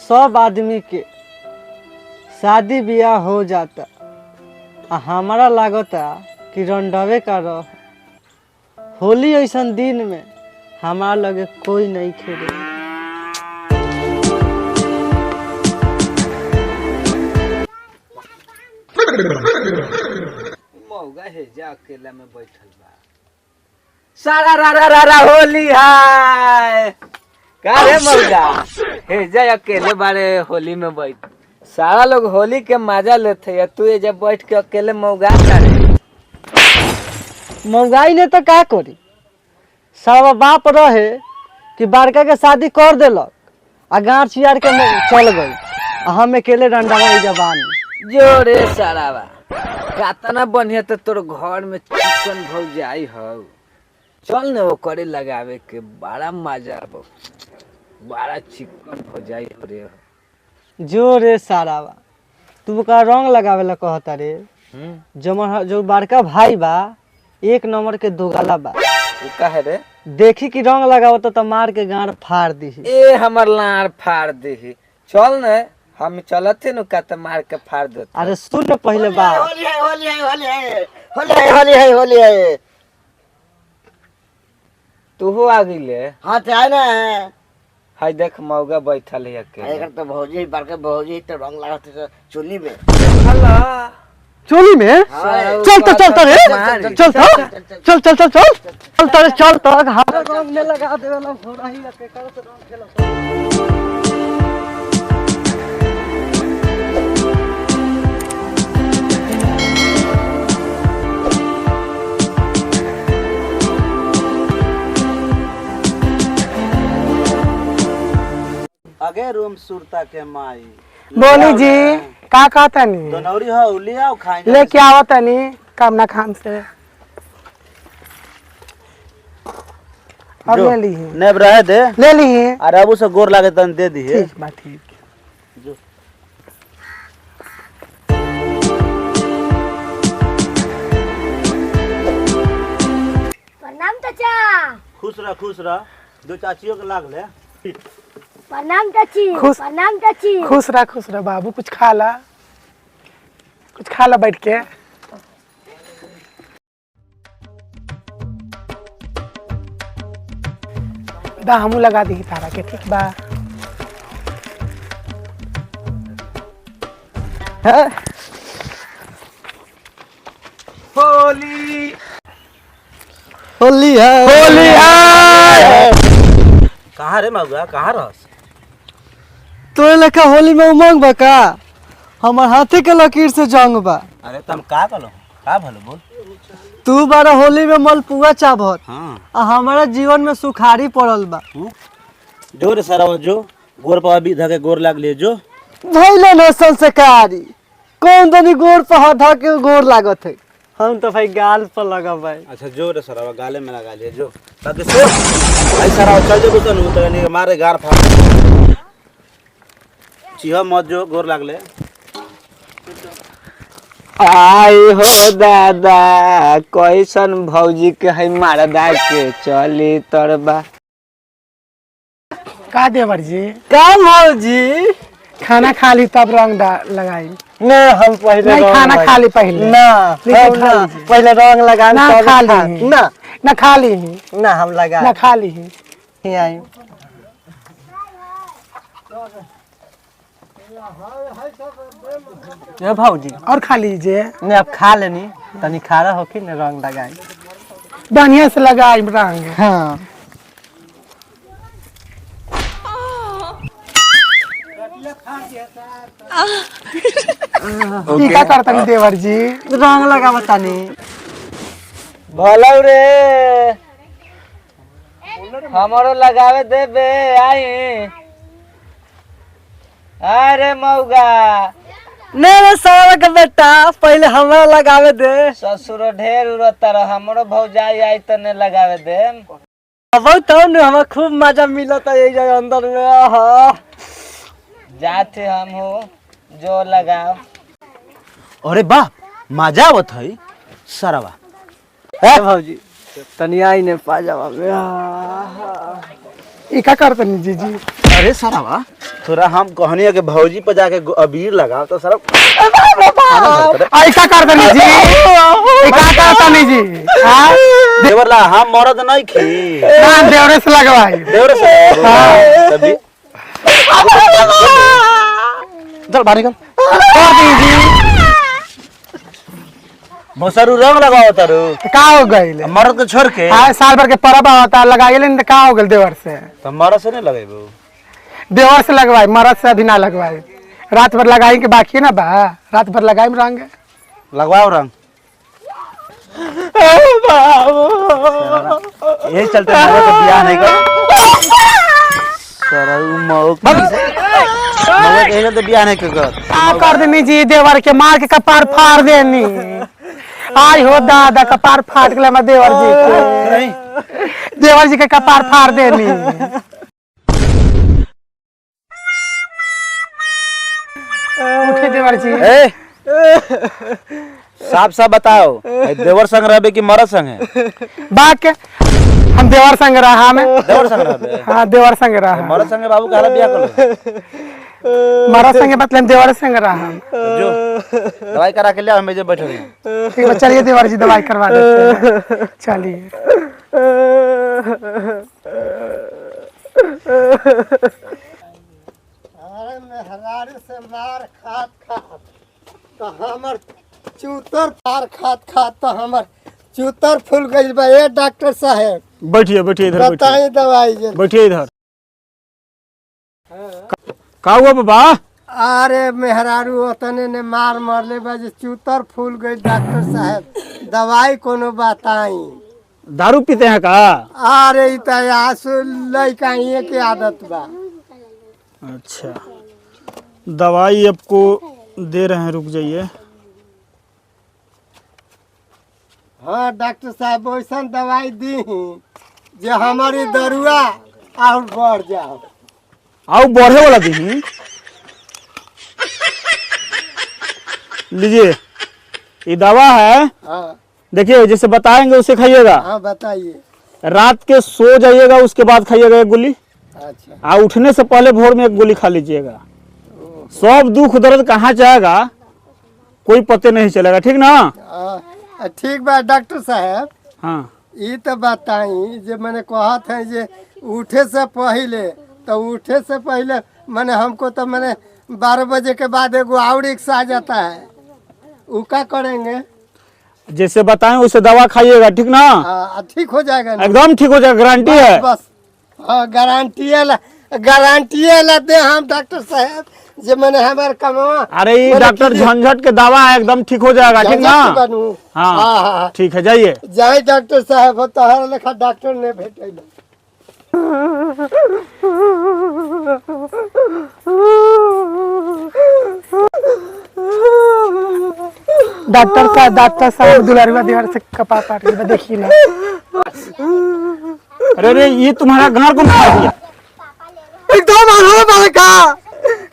सब आदमी के शादी ब्याह हो जाता, हमारा लागता कि रंडवे का रह। होली ऐसा दिन में हमारा लगे कोई नहीं खेले। मौगा है जा अकेला में बैठल बा। सारा रा रा रा रा होली है का रे मौगा हे जा अकेले बारे होली में बैठ। सारा लोग होली के मजा लेते है, तू ये जब बैठ के अकेले मौगा करे। महंगाई ने तो क्या करी, सब बाप रहे कि बड़का के शादी कर दिलक आ गाँव चियार के चल गई, हम अकेले रंडावा जबान। जोरे सारावा कातना बढ़िया तो तोर घर में चिकन भौजाई हो। चल न वो करे लगावे के बड़ा मजा आबो, बड़ा चिकन भौजाई हो रे। जो रे सारावा तू का रंग लगावे ला कहता रे। जो बड़का भाई बा एक नंबर के दोगला बा। वो काहे रे? देखी कि रंग लगावत तो मार के गाड़ फाड़ दी। ए हमर लाड़ फाड़ दे। चल न हम चलते न का त मार के फाड़ दे। अरे सुन पहले बात। होली है होली है होली है होली है होली है होली है। तू हो आ गइले? हाँ ते आए ना। हाय देख मौगा बैठल है के। एकर तो भौजी बड़के भौजी तो रंग लगाते तो चुन्नी में। हला चोली में चल तो चल तो रे चल तो चल चल चल चल चल तो चल तो रंग में लगा देवे ला घोड़ा ही के कर तो रंग खेलो। अगे रूम सुरता के माई बोली जी का कहता नहीं दोनौरी हो लिया खाएंगे लेके आवत नहीं कामना खान से और ले ली है नेब रहे दे ले ली है। अरे अब उसे गोर लागे तन दे दी है। ठीक बा ठीक। प्रणाम चाचा। खुश रह दो चाचियों के लाग ले। प्रणाम चाची। खुश- प्रणाम चाची। खुश रह बाबू, कुछ खा ला बैठ के। दा हमू लगा दी तारा के, ठीक बा। होली होली है होली है। कहाँ रे मौगा कहाँ रहस? तोरे लेखा होली में उमंग बा का? हमार हाथी के लकीर से जंग बा। अरे तुम का कलो का भलो बोल। तू बारा होली में मलपुआ चाभत हाँ आ हमारा जीवन में सुखारी पड़ल बा। जो रे सारा जो गोर पर अभी धके गोर लाग लिए जो। भइले न संस्कारी कौन दनी गोर पर हाथ के गोर लागत है। हम तो भाई गाल पर लगा भाई। अच्छा जो रे सारा गाले में लगा लिए जो ताकि सो भाई सारा चल जो तो नहीं मारे गार फाड़ चीहा मत जो गोर लाग ले। आई हो दादा कैसन भौजी के है मारदा के चली तरबा। का देवर जी का मौजी खाना खा ली तब रंग लगाई। न हम पहले नहीं रंग खाना लगा- खा ली पहले। ना लीजिए हम खा ना लीजिए। पहले रंग लगा ना तब खा खा- ली ना ना खा ली ही ना हम लगा ना खा ली ही। ही आई। ये भौजी और खा लीजिए ने अब खा लेनी तनी खारा हो कि न रंग लगाई। बढ़िया से लगाई रंग। हाँ ई का करता नहीं देवर जी? रंग लगा बतानी भलो रे हमारो लगावे देबे आई। अरे मौगा नहीं सारा के बेटा पहले हमरा लगावे दे। ससुर ढेर उड़ता रह हमरो भौजाई आई त ने लगावे दे। अब तो न हमें खूब मजा मिलता है ये अंदर में। आहा जाते हम हो जो लगाओ। अरे बाप मजा आवत है सरवा। ए भौजी तनी आई ने पाजामा में। आहा ई का करता नहीं जीजी? अरे सारा थोड़ा हम कहनी के भौजी पे जाके अबीर लगाओ तो सारा ऐसा कर देनी जी, क्या करता नहीं जी? हाँ? देवरला हम मरद नहीं खी ना देवरे से लगवाई। देवर से तभी चल बाहर निकल। कर दी जी। भोसरू रंग लगाओ तारू का हो गई? मरद को छोड़ के हाँ, साल भर के परब होता लगाइए लेकिन का हो गई देवर से? तो मरद से नहीं लगेबो। देवर से लगवाई, मरद से अभी ना लगवाई। रात भर लगाई के बाकी है ना बा, रात भर लगाई में रंग। लगवाओ रंग। यही चलते मरद का बियाह नहीं कर सारा मौक मौक यही चलते बियाह नहीं कर देनी जी, देवर के मार के कपार फाड़ देनी। आई हो दादा, कपार फाट गया मैं देवर जी के। देवर जी के कपार फाड़ देनी। उठे देवर जी। साफ साफ बताओ देवर संग रहबे कि मरद संग है? बाक हम देवर संग रहा में। देवर संग रहबे? हाँ देवर संग रहा। मरद संग बाबू कहला बियाह कर मरद संग मतलब देवर संग रहा। जो दवाई करा के ले हम जे बैठे हैं। ठीक है चलिए देवर जी दवाई करवा देते हैं। चलिए। अरे मेहरारू से मार खात खात तो हमर चूतर पार खात खात तो हमर चूतर फूल गई बा। ए डॉक्टर साहब बैठिए बैठिए इधर बैठिए बताई दवाई जे। बैठिए इधर। का हुआ बाबा? अरे मेहरारू ओतने ने मार मरले बा जे चूतर फूल गई। डॉक्टर साहब दवाई कोनो बताई। दारू पीते हैं का? अरे इ त आसु लइका ही के आदत बा। अच्छा दवाई आपको दे रहे हैं, रुक जाइए। हाँ डॉक्टर साहब वैसा दवाई दी जे हमारी दरुआ और बढ़ जाओ। आओ बढ़े वाला दी। लीजिए ये दवा है, हाँ देखिए जैसे बताएंगे उसे खाइएगा। हाँ बताइए। रात के सो जाइएगा उसके बाद खाइएगा एक गोली। अच्छा उठने से पहले भोर में एक गोली खा लीजिएगा। सब दुख दर्द कहाँ जाएगा कोई पते नहीं चलेगा, ठीक ना? ठीक बा डॉक्टर साहब। हाँ ये तो बताई जे मैंने कहत है जे उठे से पहले, तो उठे से पहले मैंने हमको तो मैंने 12 बजे के बाद एगो और रिक्शा आ जाता है, वो क्या करेंगे? जैसे बताएं उसे दवा खाइएगा, ठीक ना? ठीक हो जाएगा ना? एकदम ठीक हो जाएगा, गारंटी है। बस हाँ गारंटी लाते हम डॉक्टर साहब जे मैंने हमारे कमवा। अरे ये डॉक्टर झंझट के दवा है, एकदम ठीक हो जाएगा, ठीक ना? हाँ ठीक है, जाइए। जाए डॉक्टर साहब तो हर लेखा डॉक्टर ने भेटे। डॉक्टर साहब दुलारुआ देवर से कपार फाट गया, देखिए ना। अरे ये तुम्हारा गार कौन फाड़ दिया? एकदम आधा बार का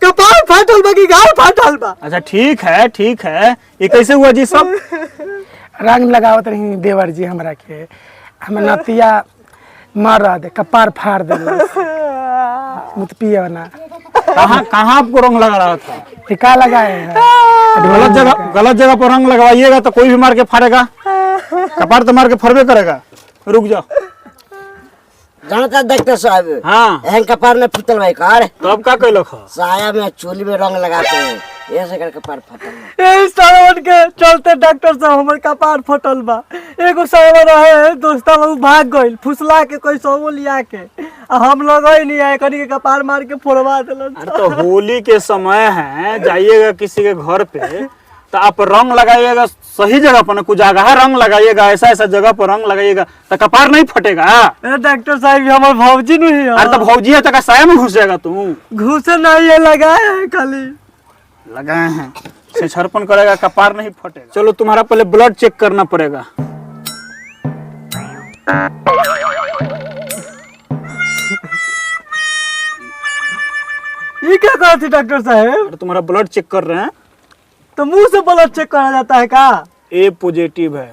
कपार फाटल बा की गाल फाटल बा। अच्छा ठीक है, ये कैसे हुआ जी सब? रंग लगावत रही देवर जी हमरा के, हम नतिया मरद कपार फाड़ देले। मुत पिए ना। कहाँ आपको रंग लगा रहा था? टिका लगाए हैं। गलत जगह पर रंग लगवाइएगा तो कोई भी मार के फाड़ेगा। कपार तो मार के फरबे करेगा। रुक जाओ। जानता डॉक्टर साहब, हाँ एहन कपार में फुटल भाई कार तो अब का कैलक? साया में चोली में रंग लगाते हैं, ऐसे कर कपार फटल। ए सावन के चलते डॉक्टर साहब हमर कपार फटल बा। एगो सावन रहे दोस्ता लोग भाग गइल फुसला के कोई सोमो लिया के, हम लोग ही नहीं आए, कनी के कपार मार के फोड़वा देलन। अरे तो होली के समय है, जाइएगा किसी के घर पे तो आप रंग लगाइएगा सही जगह पर, ना कुछ जगह रंग लगाइएगा, ऐसा जगह पर रंग लगाइएगा तो कपार नहीं फटेगा। डॉक्टर साहब हमर भौजी नहीं है। अरे तो भौजी है तो साया में घुस जाएगा तू। घुसे नहीं है, लगाए हैं खाली। लगाए हैं से छरपन करेगा, कपार नहीं फटेगा। चलो तुम्हारा पहले ब्लड चेक करना पड़ेगा। ये क्या कहा थी डॉक्टर साहब? अरे तुम्हारा ब्लड चेक कर रहे हैं। तो मुंह से ब्लड चेक करा जाता है का? ए पॉजिटिव है।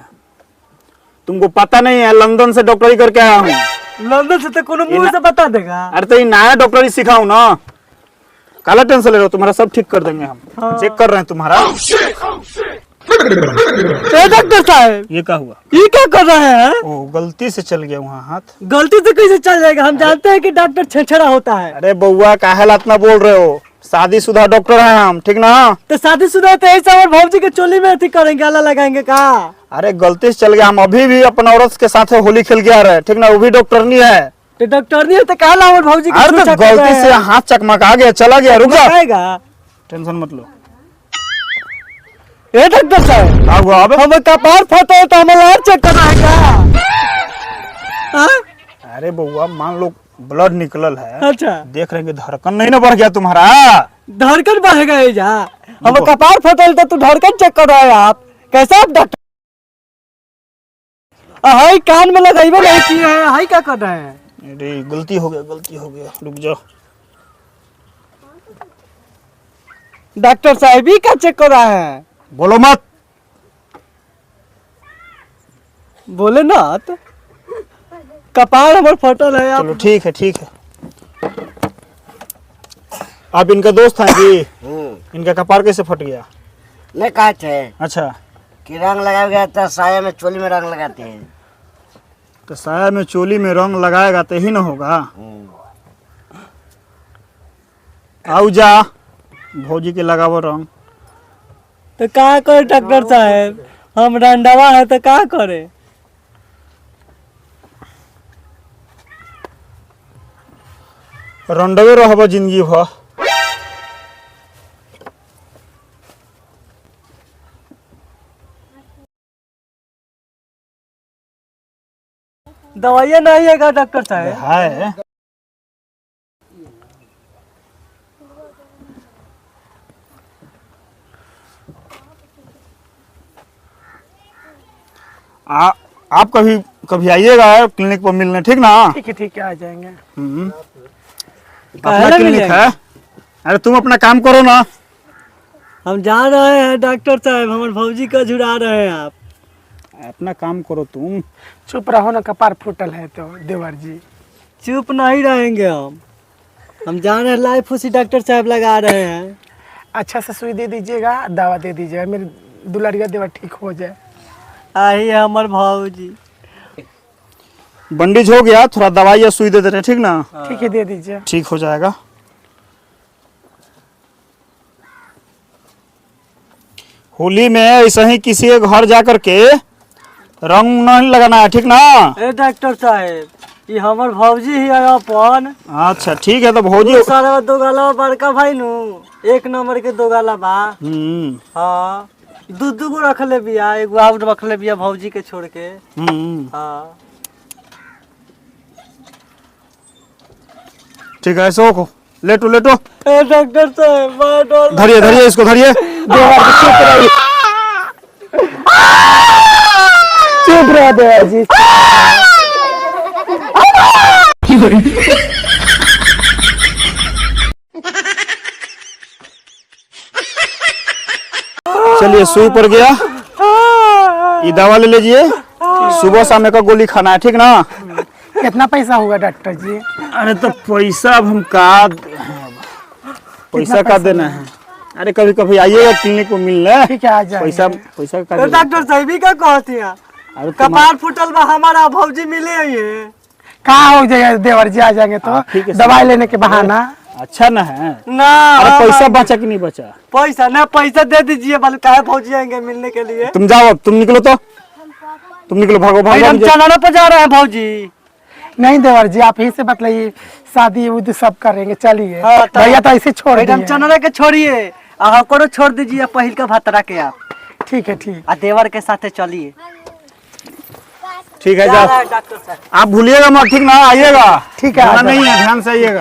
तुमको पता नहीं है, लंदन से डॉक्टरी करके आया हूँ। लंदन से तो कोनो मुंह से बता देगा। अरे तो ये नया डॉक्टर ही सिखाऊं ना, काला टेंशन ले रहे हो, तुम्हारा सब ठीक कर देंगे हम। चेक कर रहे हैं तुम्हारा। ए डॉक्टर साहब, ये क्या हुआ? ये क्या कर रहे हैं? ओ गलती से चल गया वहाँ हाथ। गलती से कैसे चल जाएगा? हम जानते हैं कि डॉक्टर छेछड़ा होता है। अरे बउआ काहे ला इतना बोल रहे हो, शादीशुदा डॉक्टर हैं हम, ठीक ना? तो शादीशुदा तो ऐसा और भौजी के चोली में अथी करेंगे, आला लगाएंगे का? अरे गलती से चल गया, हम अभी भी अपना औरत के साथ होली खेल के आ रहे हैं, ठीक ना? वो भी डॉक्टर नहीं है। तो डॉक्टर नहीं है तो कहा और भौजी के अरे तो गलती से हाथ चकमका गया, चला गया, रुक जा, आएगा। टेंशन मत लो। ए डॉक्टर साहब, क्या हुआ अब? हम कपार फटा है तो हमें और चेक करना है क्या? अरे बउआ मान लो ब्लड निकलल है, अच्छा, देख रहे हैं कि धड़कन नहीं ना बढ़ गया तुम्हारा? धड़कन बढ़ेगा ये जा। हम कपार फटल तो तू धड़कन चेक कर रहा है आप? कैसा आप डॉक्टर? हाई कान में लगाइबे नहीं किए हैं, हाई क्या कर रहे हैं? अरे गलती हो गया, गलती हो गया, रुक जाओ। डॉक्टर साहब ही क्या चेक कर रहा है? बोलो मत। बोले ना तो कपार हमारे फटल है। आप चलो ठीक है, ठीक है। आप इनका दोस्त हैं कि इनका कपार कैसे फट गया? नहीं कहा थे अच्छा, कि रंग लगा गया था, साया में चोली में रंग लगाते हैं। तो साया में चोली में रंग लगाएगा तो ही ना होगा। आओ जा, भौजी के लगावो रंग। तो क्या करे डॉक्टर साहब, हम रंडवा है तो क्या करे? रंडवे रहबो जिंदगी भर। दवाइयाँ नहीं है क्या डॉक्टर साहब? है आप कभी कभी आइएगा क्लिनिक पर मिलने, ठीक ना? ठीक है आ जाएंगे। अपना क्लिनिक है। अरे तुम अपना काम करो ना। हम जा रहे हैं डॉक्टर साहब, हमारे भौजी का झुरा रहे हैं आप। अपना काम करो तुम। चुप रहो ना, कपार फूटल है तो देवर जी। चुप नहीं रहेंगे हम जा रहे हैं, लाइफ उसी डॉक्टर साहब लगा रहे हैं। अच्छा से सुई दे दीजिएगा, दवा दे दीजिएगा, मेरे दुलारिया देवर ठीक हो जाए। आई है हमारे भौजी। बंडेज हो गया, थोड़ा दवाई या सुई दे देते हैं, ठीक ना? ठीक है दे दीजिए। ठीक हो जाएगा। होली में ऐसा ही किसी के घर जा करके रंग नहीं लगाना है, ठीक ना? ए डॉक्टर साहब, ये हमार भौजी ही है अपन। अच्छा ठीक है, तो भौजी। सारा दो गाला बड़का भाई नु, एक नंबर के दो गाला बा। हाँ, दू गो रख ले बिया, एगो आउट रख ले बिया भौजी के छोड़ के। हाँ ठीक है, ऐसे हो, लेटो लेटो। ए डॉक्टर साहब, बड़ा डर। धरिए धरिए इसको, धरिए। चुप रहो देवर जी। चलिए सुई पड़ गया, ये दवा ले लीजिए, सुबह शाम का गोली खाना है, ठीक ना? कितना पैसा होगा डॉक्टर जी? अरे तो पैसा अब हम पैसा का देना है? अरे कभी कभी आइएगा क्लिनिक को मिलने। ठीक है आ जाए। पैसा पैसा का ए डॉक्टर साहब ही क्या कहती है? अरे कपार फुटल बा हमारा, भौजी मिले है। कहाँ हो जाएगा देवर जी, आ जाएंगे तो ठीक है, दवाई लेने के बहाना। अच्छा ना है? ना अरे पैसा बचा कि नहीं बचा? पैसा ना, पैसा दे दीजिए, बोले काहे भौजी आएंगे मिलने के लिए। तुम जाओ, अब तुम निकलो, तो तुम निकलो, भागो भाई हम भागो। चनाना पे जा रहे हैं भौजी। नहीं देवर जी, आप ही से बतलाइए, शादी उदी सब करेंगे, चलिए। हाँ, तो- भैया तो ऐसे छोड़ भाई हम दिए। चनाना के छोड़िए, हमको छोड़ दीजिए पहिल का भातरा के आप। ठीक है ठीक। आ देवर के साथे चलिए। ठीक है जा जाओ, रहा है डॉक्टर साहब। आप भूलिएगा मत, ठीक ना? आइएगा, ठीक है, आ जाना जाओ। नहीं है, ध्यान से आइएगा।